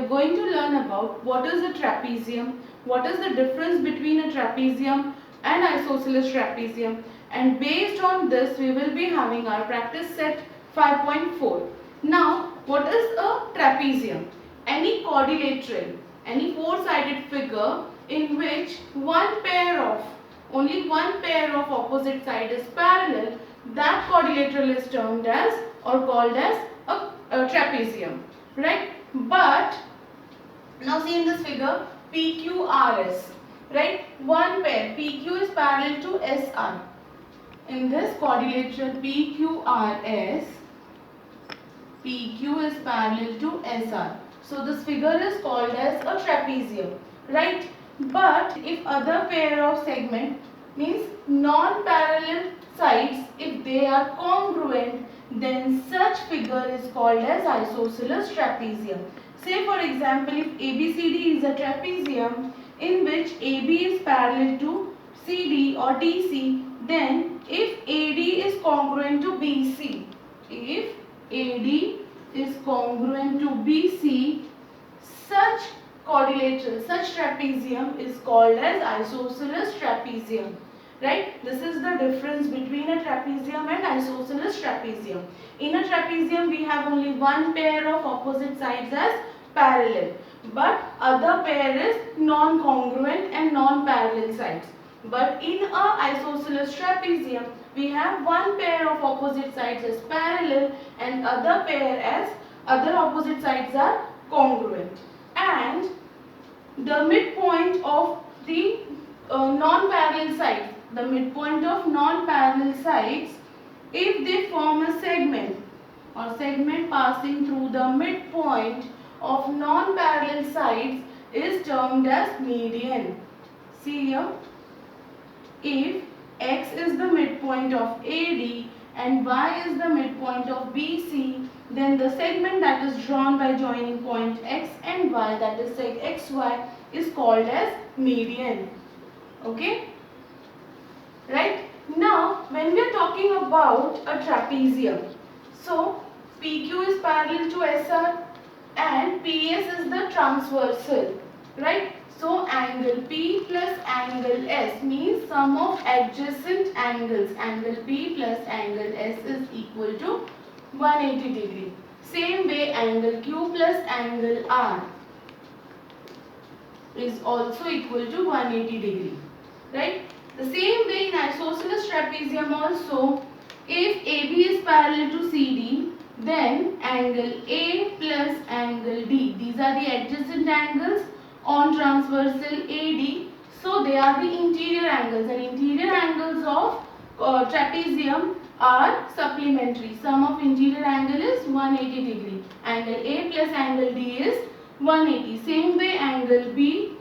are going to learn about what is a trapezium, what is the difference between a trapezium and isosceles trapezium, and based on this we will be having our practice set 5.4. Now, what is a trapezium? Any quadrilateral, any four-sided figure in which only one pair of opposite side is parallel, that quadrilateral is termed as or called as a trapezium, right? But now see in this figure PQRS, right? One pair PQ is parallel to SR. In this quadrilateral PQRS, PQ is parallel to SR. So this figure is called as a trapezium, right? But if other pair of segment means non-parallel sides, if they are congruent, then such figure is called as isosceles trapezium. Say for example, if ABCD is a trapezium in which AB is parallel to CD or DC, then if AD is congruent to BC, if AD is congruent to BC, such quadrilateral, such trapezium is called as isosceles trapezium. Right? This is the difference between a trapezium and isosceles trapezium. In a trapezium, we have only one pair of opposite sides as parallel, but other pair is non-congruent and non-parallel sides. But in a isosceles trapezium, we have one pair of opposite sides as parallel and other opposite sides are congruent. And the midpoint of the non-parallel sides, if they form a segment or segment passing through the midpoint of non-parallel sides is termed as median. See here, if X is the midpoint of AD and Y is the midpoint of BC, then the segment that is drawn by joining point X and Y, that is seg XY, is called as median. Okay? Right? Now, when we are talking about a trapezium, so PQ is parallel to SR and PS is the transversal, right? So angle P plus angle S means sum of adjacent angles. Angle P plus angle S is equal to 180 degree. Same way angle Q plus angle R is also equal to 180 degree, right? The same way in isosceles trapezium also, if AB is parallel to CD, then angle A plus angle D, these are the adjacent angles on transversal AD, so they are the interior angles, and interior angles of trapezium are supplementary. Sum of interior angle is 180 degree. Angle A plus angle D is 180. Same way angle B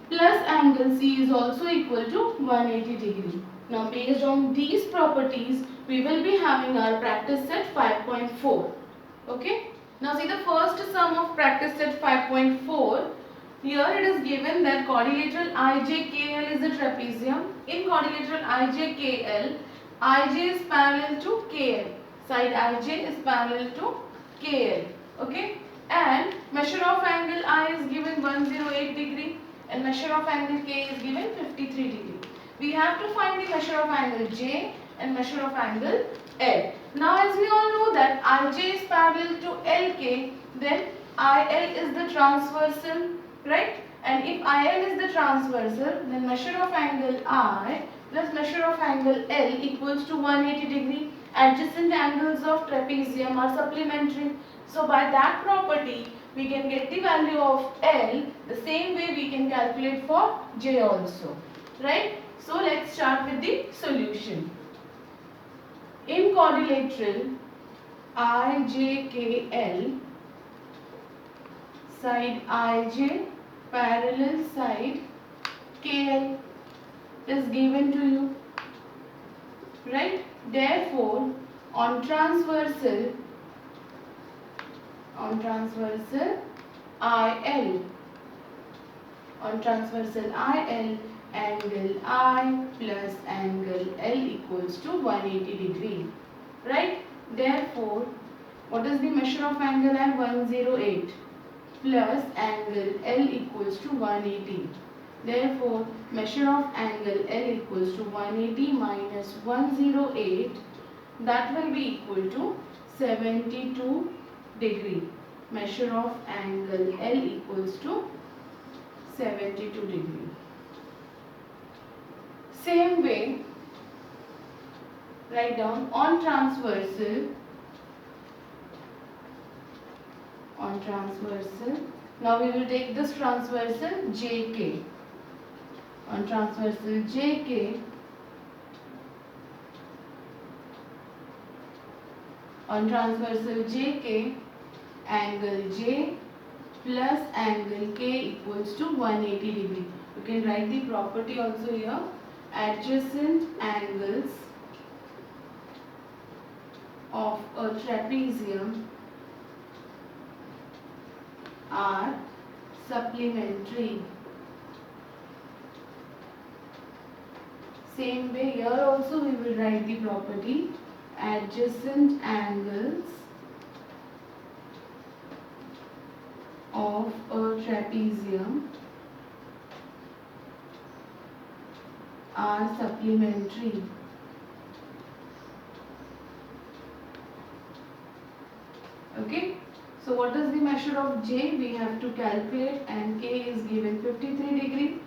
plus angle C is also equal to 180 degree. Now based on these properties, we will be having our practice set 5.4. Okay. Now see the first sum of practice set 5.4. Here it is given that quadrilateral IJKL is a trapezium. In quadrilateral IJKL, IJ is parallel to KL. Side IJ is parallel to KL. Okay. And measure of angle I is given 108 degree. And measure of angle K is given 53 degree. We have to find the measure of angle J and measure of angle L. Now as we all know that IJ is parallel to LK, then IL is the transversal, right? And if IL is the transversal, then measure of angle I plus measure of angle L equals to 180 degree. Adjacent angles of trapezium are supplementary. So by that property, we can get the value of L the same way we can calculate for J also, right? So let's start with the solution. In quadrilateral IJKL, side IJ parallel side KL is given to you, right? Therefore, on transversal IL, angle I plus angle L equals to 180 degree, right? Therefore, what is the measure of angle I? 108. plus angle L equals to 180. Therefore, measure of angle L equals to 180 minus 108, that will be equal to 72 degree. Measure of angle L equals to 72 degree. Same way, write down on transversal. Now we will take this transversal JK. On transversal JK, angle J plus angle K equals to 180 degree. You can write the property also here. Adjacent angles of a trapezium are supplementary. Same way here also we will write the property. Adjacent angles of a trapezium are supplementary. Okay. So what is the measure of J? We have to calculate, and K is given 53 degree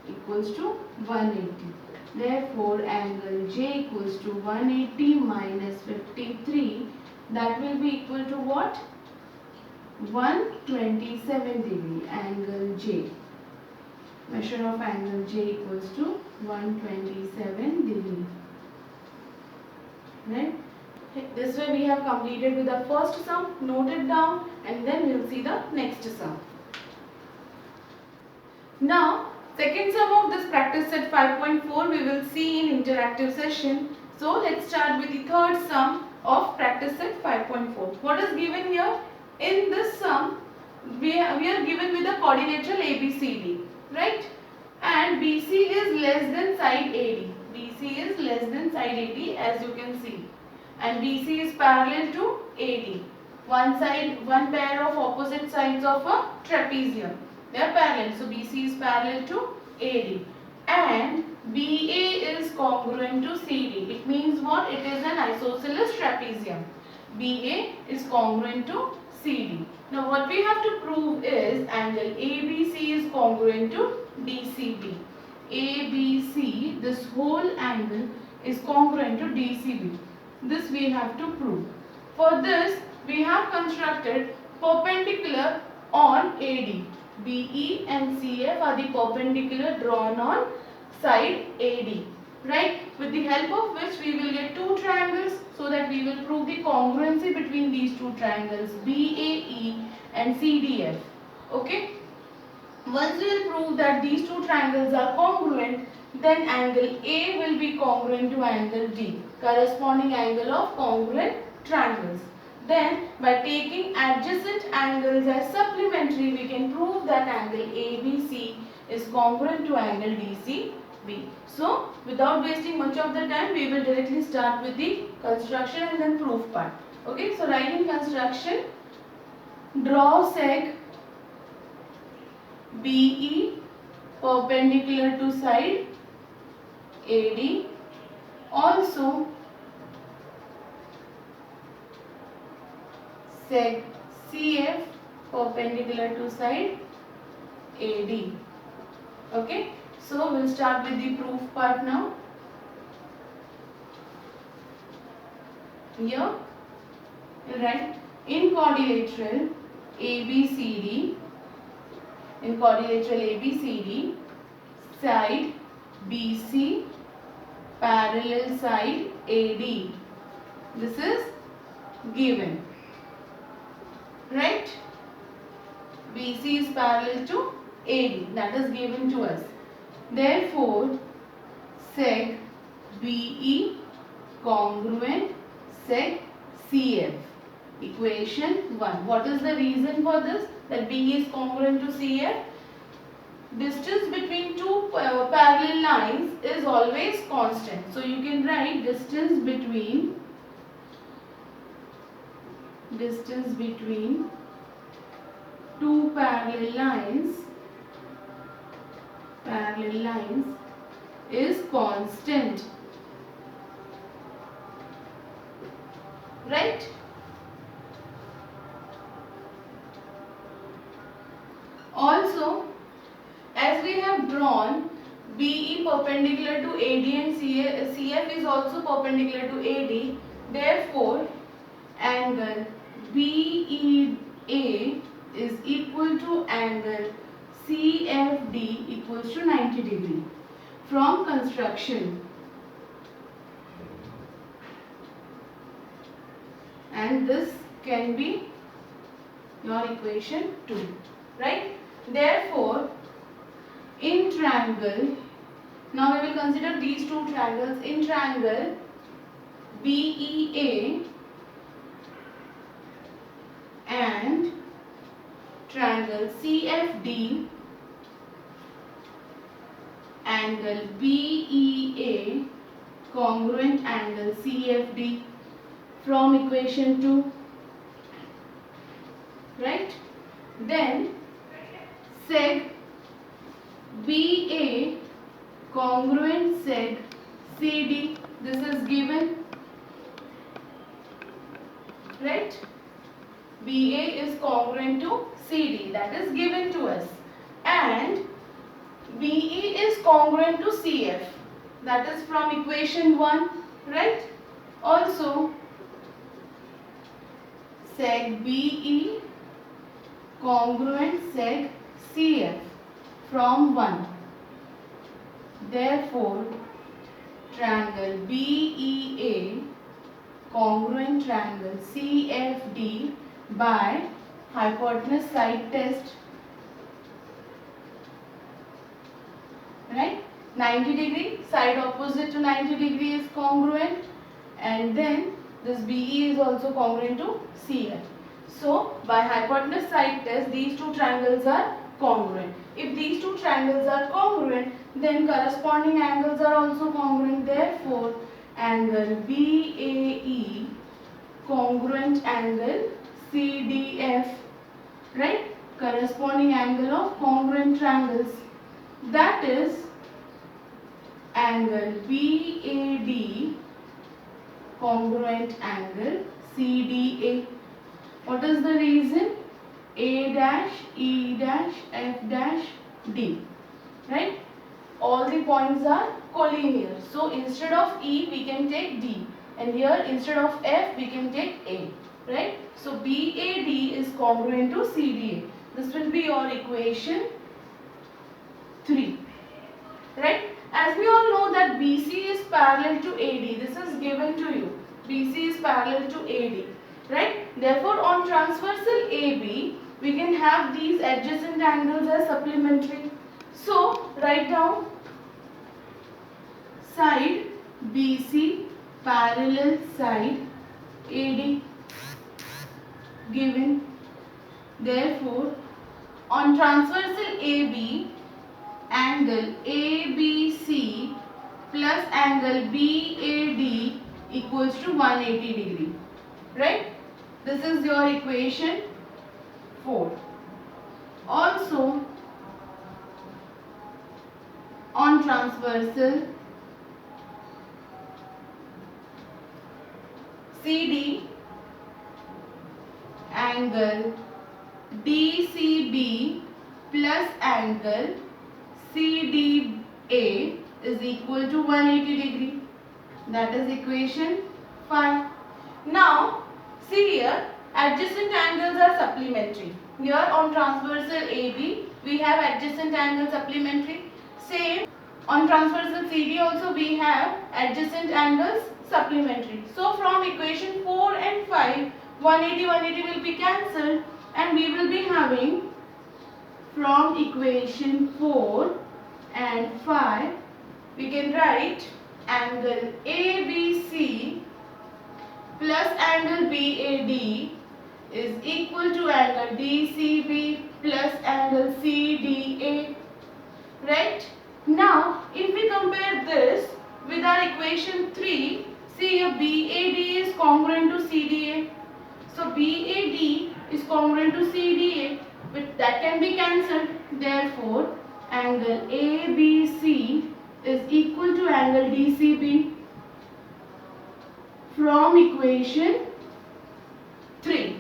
equals to 180. Therefore, angle J equals to 180 minus 53. That will be equal to what? 127 degree. Angle J. Measure of angle J equals to 127 degree. Right? This way we have completed with the first sum. Note it down and then we will see the next sum. Now, second sum of this practice set 5.4 we will see in interactive session. So, let's start with the third sum of practice set 5.4. What is given here? In this sum, we are given with the quadrilateral ABCD, right? And BC is less than side AD. BC is less than side AD, as you can see. And BC is parallel to AD. One pair of opposite sides of a trapezium. They are parallel. So BC is parallel to AD. And BA is congruent to CD. It means what? It is an isosceles trapezium. BA is congruent to CD. Now what we have to prove is angle ABC is congruent to DCB. ABC, this whole angle is congruent to DCB. This we have to prove. For this, we have constructed perpendicular on AD. BE and CF are the perpendicular drawn on side AD. Right? With the help of which we will get two triangles, so that we will prove the congruency between these two triangles BAE and CDF. Okay? Once we will prove that these two triangles are congruent, then angle A will be congruent to angle D, corresponding angle of congruent triangles. Then by taking adjacent angles as supplementary, we can prove that angle ABC is congruent to angle DCB. So without wasting much of the time, we will directly start with the construction and then proof part. Okay, so write in construction, draw seg BE perpendicular to side AD, also seg CF perpendicular to side AD. Okay, so we'll start with the proof part now. Here, right, in quadrilateral ABCD, side BC parallel side AD. This is given, right? BC is parallel to AD, that is given to us. Therefore, seg BE congruent seg CF. Equation 1. What is the reason for this? That BE is congruent to CF. Distance between two parallel lines is always constant. So you can write distance between two parallel lines is constant, right? Also, as we have drawn BE perpendicular to AD and CF is also perpendicular to AD, therefore angle BEA is equal to angle CFD equals to 90 degree. From construction, and this can be your equation 2, right? Therefore, in triangle, now we will consider these two triangles. In triangle BEA and triangle CFD, angle BEA congruent angle CFD from equation 2, right? Then seg BA congruent seg CD, this is given, right? BA is congruent to CD, that is given to us, and BE is congruent to CF, that is from equation 1, right? Also seg BE congruent seg CF from 1. Therefore, triangle BEA congruent triangle CFD by hypotenuse side test, right? 90 degree, side opposite to 90 degree is congruent, and then this BE is also congruent to CF. So, by hypotenuse side test, these two triangles are congruent. If these two triangles are congruent, then corresponding angles are also congruent. Therefore, angle BAE congruent angle CDF, right? Corresponding angle of congruent triangles, that is angle BAD congruent angle CDA. What is the reason? A dash, E dash, F dash, D, right? All the points are collinear. So instead of E we can take D, and here instead of F we can take A, right? So BAD is congruent to CDA. This will be your equation 3, right? As we all know that BC is parallel to AD. This is given to you. BC is parallel to AD, right? Therefore, on transversal AB, we can have these adjacent angles as supplementary. So, write down side BC parallel side AD given. Therefore, on transversal AB, angle ABC plus angle BAD equals to 180 degree, right? This is your equation 4. Also, on transversal CD, angle DCB plus angle CDA is equal to 180 degree. That is equation 5. Now, see here, adjacent angles are supplementary. Here on transversal AB, we have adjacent angle supplementary. Same on transversal CD also we have adjacent angles supplementary. So from equation 4 and 5, 180 will be cancelled, and we will be having from equation 4 and 5, we can write angle ABC plus angle BAD is equal to angle DCB plus angle CDA, right? Now, if we compare this with our equation 3, see your BAD is congruent to CDA. So, BAD is congruent to CDA. that can be cancelled. Therefore, angle ABC is equal to angle DCB from equation 3.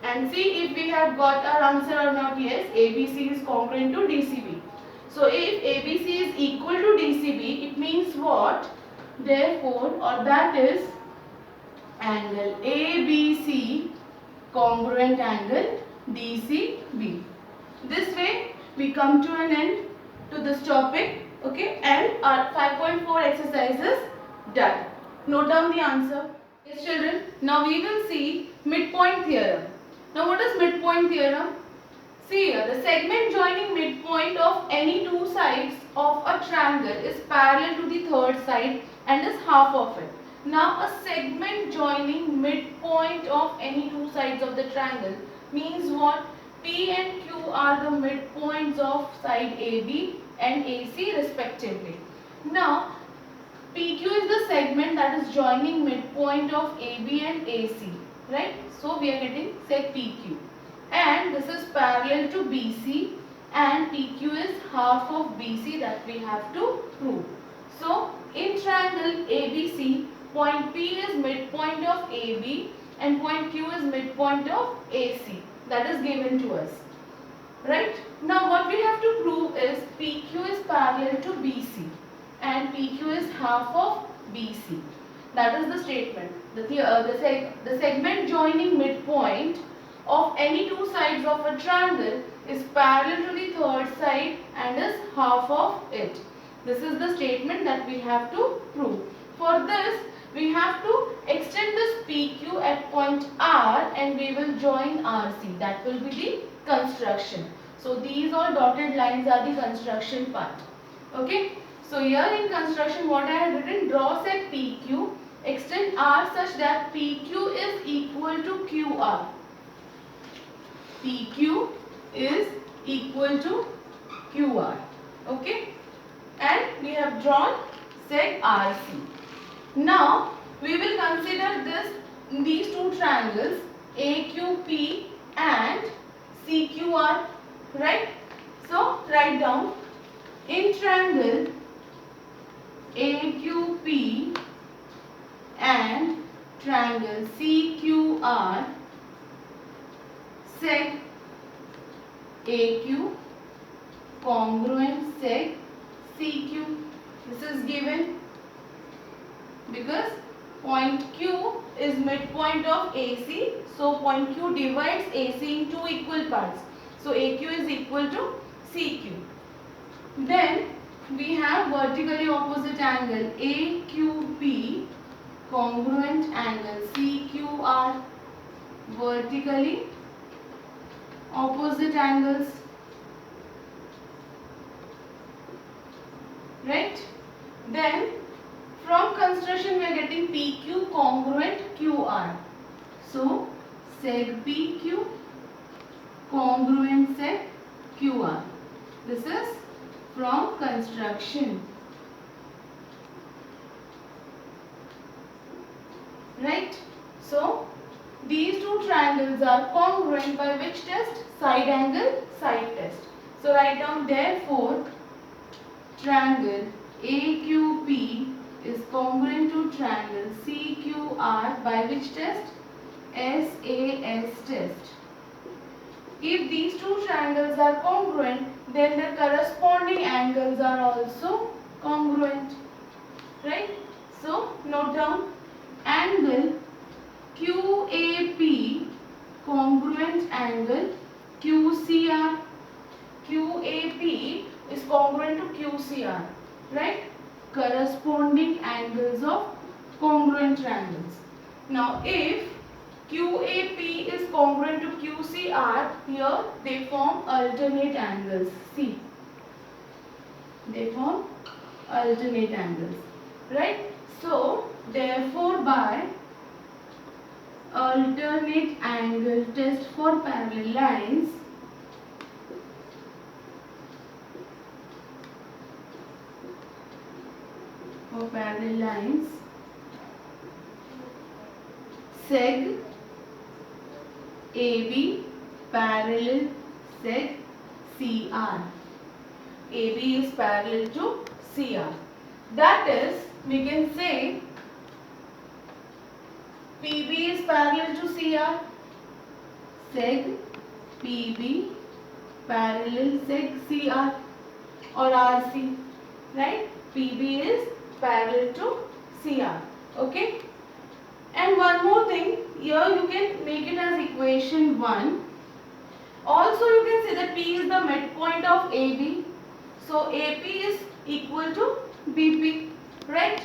And see if we have got our answer or not. Yes, ABC is congruent to DCB. So if ABC is equal to DCB, it means what? Therefore, or that is angle ABC congruent angle DCB. This way we come to an end to this topic. Okay, and our 5.4 exercise is done. Note down the answer. Yes children, now we will see midpoint theorem. Now what is midpoint theorem? See here, the segment joining midpoint of any two sides of a triangle is parallel to the third side and is half of it. Now a segment joining midpoint of any two sides of the triangle means what? P and Q are the midpoints of side AB and AC respectively. Now PQ is the segment that is joining midpoint of AB and AC, right? So we are getting seg PQ. And this is parallel to BC and PQ is half of BC that we have to prove. So in triangle ABC, point P is midpoint of AB and point Q is midpoint of AC. That is given to us. Right? Now what we have to prove is PQ is parallel to BC and PQ is half of BC. That is the statement. The segment joining midpoint of any two sides of a triangle is parallel to the third side and is half of it. This is the statement that we have to prove. For this, we have to extend this PQ at point R and we will join RC. That will be the construction. So these all dotted lines are the construction part. Okay. So here in construction what I have written, draw seg PQ, extend R such that PQ is equal to QR. PQ is equal to QR. Okay. And we have drawn seg RC. Now we will consider these two triangles AQP and CQR, right? So write down in triangle AQP and triangle CQR, seg AQ congruent seg CQ. This is given because point Q is midpoint of AC. So point Q divides AC in two equal parts. So AQ is equal to CQ. Then we have vertically opposite angle AQP congruent angle CQR, vertically opposite angles, right? Then from construction we are getting PQ congruent QR. So seg PQ congruent seg QR. This is from construction. Right? So these two triangles are congruent by which test? Side angle side test. So write down therefore triangle AQP is congruent to triangle CQR by which test? SAS test. If these two triangles are congruent, then their corresponding angles are also congruent. Right? So note down angle QAP congruent angle QCR. QAP is congruent to QCR, right? Corresponding angles of congruent triangles. Now if QAP is congruent to QCR, here they form alternate angles. See, they form alternate angles, right? So therefore by alternate angle test for parallel lines, seg AB parallel seg CR. AB is parallel to CR. That is, we can say PB is parallel to CR. Seg PB parallel seg CR or RC, right? PB is parallel to CR. Okay. And one more thing, here you can make it as equation 1. Also you can say that P is the midpoint of AB. So AP is equal to BP, right?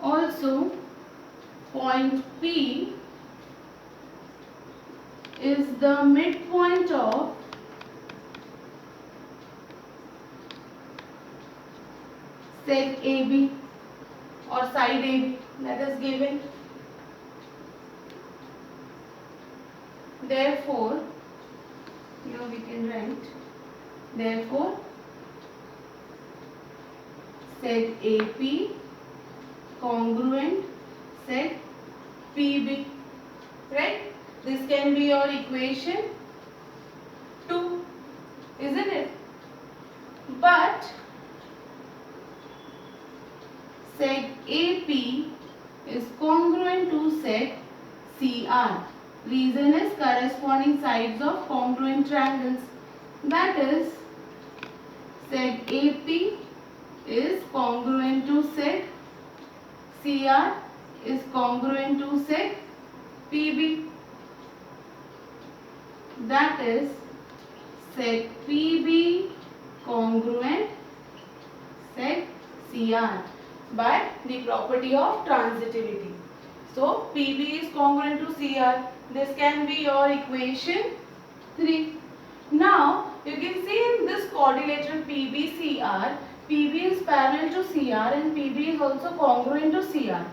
Also point P is the midpoint of seg AB or side AB, that is given. Therefore, here we can write, therefore seg AP congruent seg PB, right? This can be your equation 2, isn't it? But seg AP is congruent to seg CR. Reason is corresponding sides of congruent triangles. That is, seg AP is congruent to seg CR is congruent to seg PB. That is, seg PB congruent seg CR by the property of transitivity. So PB is congruent to CR. This can be your equation 3. Now you can see in this quadrilateral PBCR, PB is parallel to CR and PB is also congruent to CR.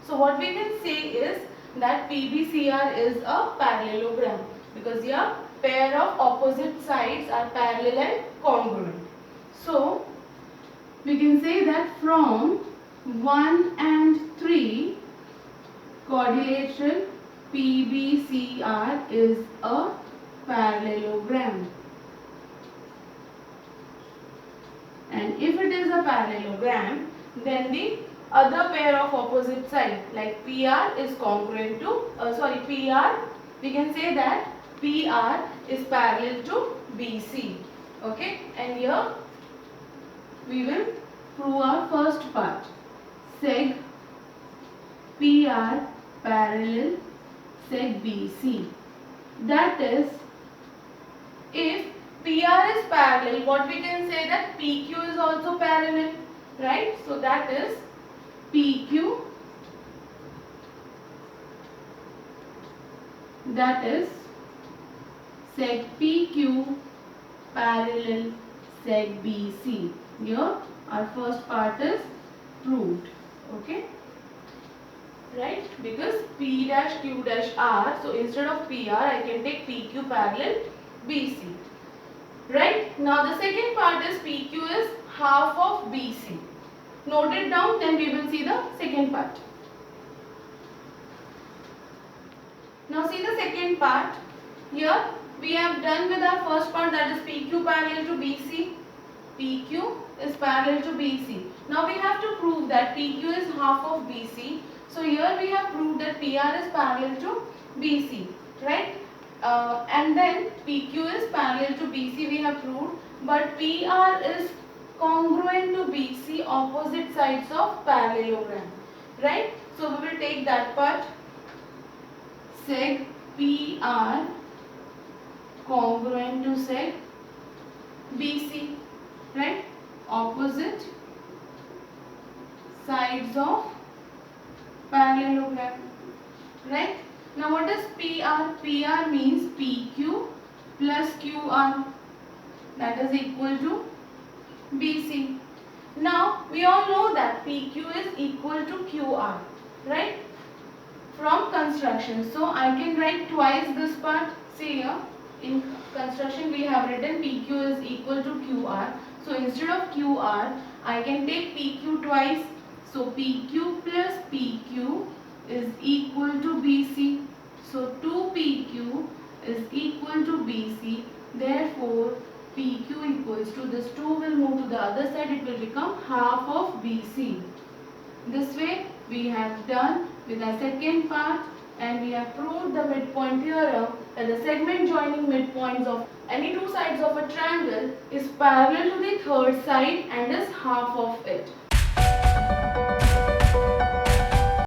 So what we can say is that PBCR is a parallelogram because here pair of opposite sides are parallel and congruent. So we can say that from 1 and 3 quadrilateral PBCR is a parallelogram. And if it is a parallelogram, then the other pair of opposite side like PR is congruent to, PR, we can say that PR is parallel to BC. Okay, and here we will prove our first part. Seg PR parallel seg BC. That is, if PR is parallel, what we can say that PQ is also parallel, right? So that is PQ, that is seg PQ parallel seg BC. Here our first part is proved. Okay, right? Because P dash Q dash R, so instead of PR I can take PQ parallel BC. Right? Now the second part is PQ is half of BC. Note it down, then we will see the second part. Now see the second part. Here we have done with our first part, that is PQ parallel to BC. PQ is parallel to BC. Now we have to prove that PQ is half of BC. So here we have proved that PR is parallel to BC, right? And then PQ is parallel to BC, we have proved, but PR is congruent to BC, opposite sides of parallelogram, right? So we will take that part. Seg PR congruent to seg BC, right? Opposite sides of parallelogram, right? Now what is PR? PR means PQ plus QR, that is equal to BC. Now we all know that PQ is equal to QR, right? From construction. So I can write twice this part. See here, in construction we have written PQ is equal to QR. So instead of QR, I can take PQ twice. So PQ plus PQ is equal to BC. So 2PQ is equal to BC. Therefore, PQ equals to, this 2 will move to the other side, it will become half of BC. This way we have done with our second part, and we have proved the midpoint theorem that the segment joining midpoints of any two sides of a triangle is parallel to the third side and is half of it.